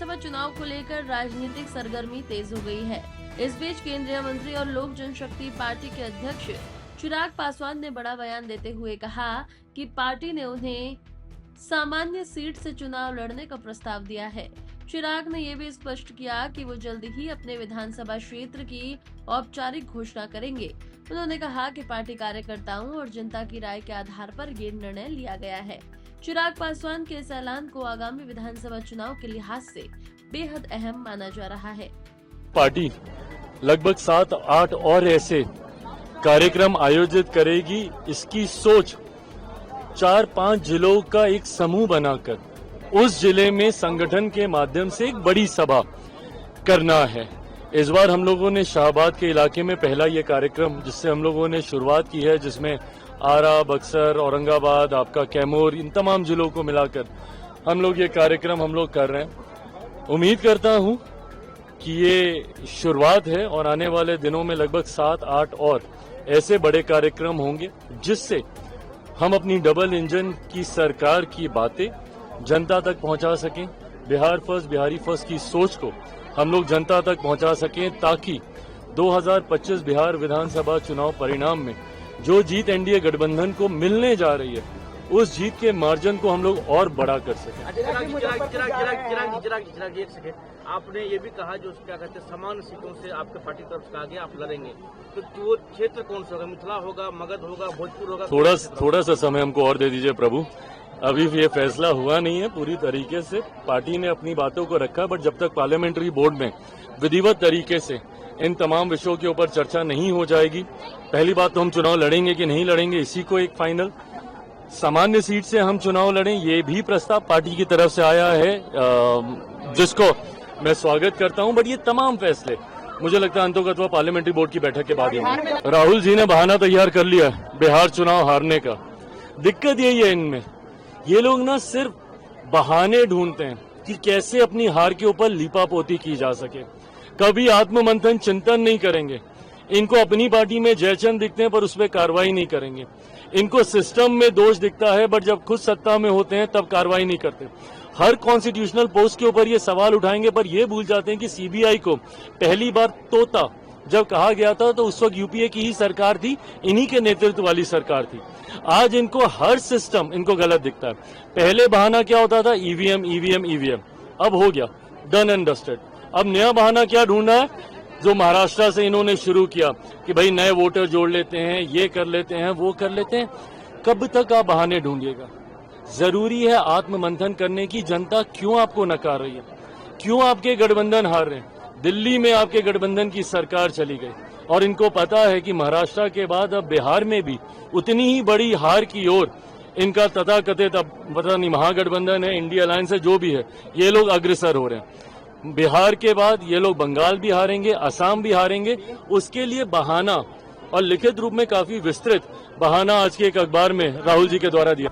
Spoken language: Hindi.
विधानसभा चुनाव को लेकर राजनीतिक सरगर्मी तेज हो गई है। इस बीच केंद्रीय मंत्री और लोक जनशक्ति पार्टी के अध्यक्ष चिराग पासवान ने बड़ा बयान देते हुए कहा कि पार्टी ने उन्हें सामान्य सीट से चुनाव लड़ने का प्रस्ताव दिया है। चिराग ने यह भी स्पष्ट किया कि वो जल्द ही अपने विधानसभा क्षेत्र की औपचारिक घोषणा करेंगे। उन्होंने कहा कि पार्टी कार्यकर्ताओं और जनता की राय के आधार पर ये निर्णय लिया गया है। चिराग पासवान के इस ऐलान को आगामी विधानसभा चुनाव के लिहाज से बेहद अहम माना जा रहा है। पार्टी लगभग 7-8 और ऐसे कार्यक्रम आयोजित करेगी। इसकी सोच 4-5 जिलों का एक समूह बनाकर उस जिले में संगठन के माध्यम से एक बड़ी सभा करना है। इस बार हम लोगों ने शाहबाद के इलाके में पहला ये कार्यक्रम जिससे हम लोगों ने शुरुआत की है, जिसमें आरा, बक्सर, औरंगाबाद, आपका कैमूर, इन तमाम जिलों को मिलाकर हम लोग ये कार्यक्रम कर रहे हैं। उम्मीद करता हूं कि ये शुरुआत है और आने वाले दिनों में लगभग 7-8 और ऐसे बड़े कार्यक्रम होंगे जिससे हम अपनी डबल इंजन की सरकार की बातें जनता तक पहुंचा सकें। बिहार फर्स्ट, बिहारी फर्स्ट की सोच को हम लोग जनता तक पहुंचा सकें, ताकि 2025 बिहार विधानसभा चुनाव परिणाम में जो जीत एनडीए गठबंधन को मिलने जा रही है, उस जीत के मार्जिन को हम लोग और बड़ा कर सकें। आपने ये भी कहा जो क्या कहते हैं समान सीटों से आपके पार्टी तरफ से आगे आप लड़ेंगे, तो वो क्षेत्र कौन सा होगा? मिथिला होगा, मगध होगा, भोजपुर होगा? थोड़ा सा समय हमको और दे दीजिए प्रभु। अभी ये फैसला हुआ नहीं है पूरी तरीके से। पार्टी ने अपनी बातों को रखा, बट जब तक पार्लियामेंट्री बोर्ड में विधिवत तरीके से इन तमाम विषयों के ऊपर चर्चा नहीं हो जाएगी, पहली बात तो हम चुनाव लड़ेंगे कि नहीं लड़ेंगे इसी को एक फाइनल। सामान्य सीट से हम चुनाव लड़ें, ये भी प्रस्ताव पार्टी की तरफ से आया है, जिसको मैं स्वागत करता हूं। बट ये तमाम फैसले मुझे लगता है अंतोगत्वा पार्लियामेंट्री बोर्ड की बैठक के बाद ही होंगे। राहुल जी ने बहाना तैयार कर लिया बिहार चुनाव हारने का। दिक्कत यही है इनमें, ये लोग ना सिर्फ बहाने ढूंढते हैं कि कैसे अपनी हार के ऊपर लीपापोती की जा सके। कभी आत्ममंथन चिंतन नहीं करेंगे। इनको अपनी पार्टी में जयचंद दिखते हैं पर उस पर कार्रवाई नहीं करेंगे। इनको सिस्टम में दोष दिखता है, बट जब खुद सत्ता में होते हैं तब कार्रवाई नहीं करते। हर कॉन्स्टिट्यूशनल पोस्ट के ऊपर ये सवाल उठाएंगे, पर ये भूल जाते हैं कि सीबीआई को पहली बार तोता जब कहा गया था तो उस वक्त यूपीए की ही सरकार थी, इन्हीं के नेतृत्व वाली सरकार थी। आज इनको हर सिस्टम इनको गलत दिखता है। पहले बहाना क्या होता था? EVM EVM EVM. अब हो गया डन एंड डस्टेड। अब नया बहाना क्या ढूंढना है, जो महाराष्ट्र से इन्होंने शुरू किया कि भाई नए वोटर जोड़ लेते हैं, ये कर लेते हैं, वो कर लेते हैं। कब तक आप बहाने ढूंढिएगा? जरूरी है आत्ममंथन करने की। जनता क्यों आपको नकार रही है? क्यों आपके गठबंधन हार रहे हैं? दिल्ली में आपके गठबंधन की सरकार चली गई और इनको पता है कि महाराष्ट्र के बाद अब बिहार में भी उतनी ही बड़ी हार की ओर इनका तथाकथित अब पता नहीं महागठबंधन है, इंडिया अलायंस है, जो भी है, ये लोग अग्रसर हो रहे हैं। बिहार के बाद ये लोग बंगाल भी हारेंगे, असम भी हारेंगे। उसके लिए बहाना और लिखित रूप में काफी विस्तृत बहाना आज के एक अखबार में राहुल जी के द्वारा दिया।